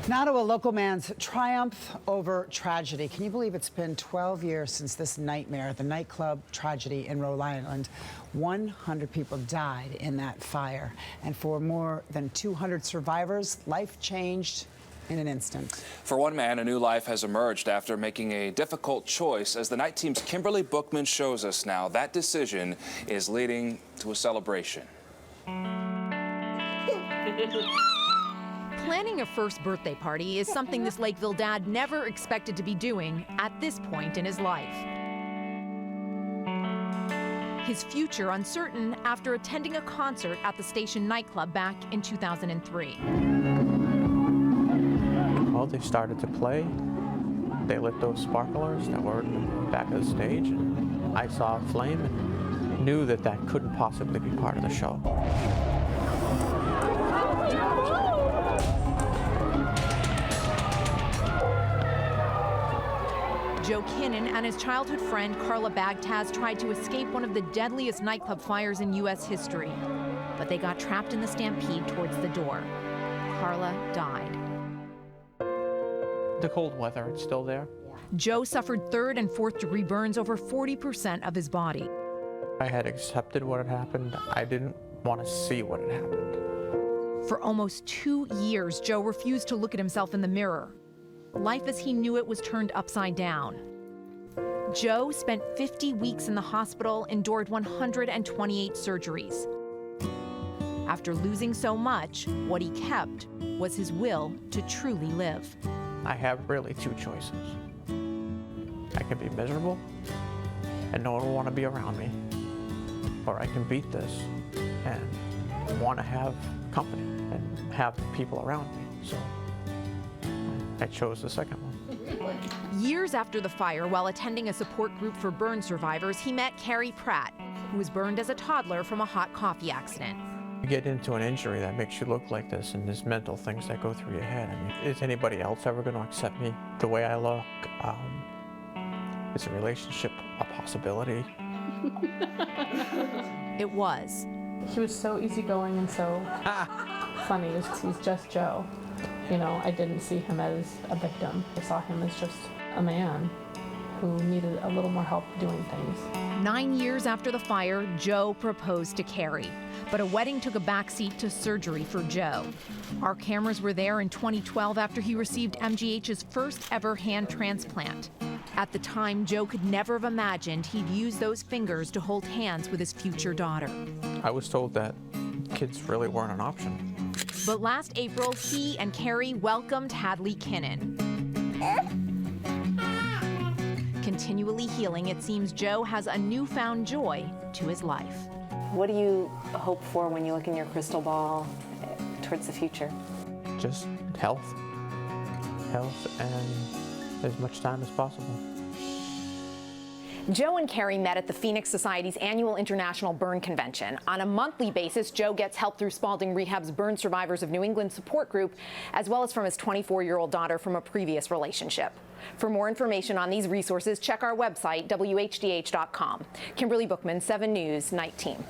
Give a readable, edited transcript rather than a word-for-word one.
Now to a local man's triumph over tragedy. Can you believe it's been 12 years since this nightmare, the nightclub tragedy in Rhode Island? 100 people died in that fire. And for more than 200 survivors, life changed in an instant. For one man, a new life has emerged after making a difficult choice. As the night team's Kimberly Bookman shows us now, that decision is leading to a celebration. Planning a first birthday party is something this Lakeville dad never expected to be doing at this point in his life. His future uncertain after attending a concert at the station nightclub back in 2003. Well, they started to play. They lit those sparklers that were in the back of the stage, and I saw a flame and knew that that couldn't possibly be part of the show. Joe Kinan and his childhood friend Carla Bagtaz tried to escape one of the deadliest nightclub fires in U.S. history, but they got trapped in the stampede towards the door. Carla died. The cold weather, it's still there. Joe suffered third and fourth degree burns over 40% of his body. I had accepted what had happened. I didn't want to see what had happened. For almost 2 years, Joe refused to look at himself in the mirror. Life as he knew it was turned upside down. Joe spent 50 weeks in the hospital, endured 128 surgeries. After losing so much, what he kept was his will to truly live. I have really two choices. I can be miserable and no one will want to be around me, or I can beat this and want to have company and have people around me. So I chose the second one. Years after the fire, while attending a support group for burn survivors, he met Carrie Pratt, who was burned as a toddler from a hot coffee accident. You get into an injury that makes you look like this, and there's mental things that go through your head. I mean, is anybody else ever going to accept me the way I look? Is a relationship a possibility? It was. He was so easygoing and so funny. He's just Joe. You know, I didn't see him as a victim. I saw him as just a man who needed a little more help doing things. 9 years after the fire, Joe proposed to Carrie, but a wedding took a backseat to surgery for Joe. Our cameras were there in 2012 after he received MGH's first ever hand transplant. At the time, Joe could never have imagined he'd use those fingers to hold hands with his future daughter. I was told that kids really weren't an option. But last April, he and Carrie welcomed Hadley Kinan. Continually healing, it seems Joe has a newfound joy to his life. What do you hope for when you look in your crystal ball towards the future? Just health. Health and as much time as possible. Joe and Carrie met at the Phoenix Society's annual International Burn Convention. On a monthly basis, Joe gets help through Spalding Rehab's Burn Survivors of New England support group, as well as from his 24-year-old daughter from a previous relationship. For more information on these resources, check our website, WHDH.com. Kimberly Bookman, 7 News, Night Team.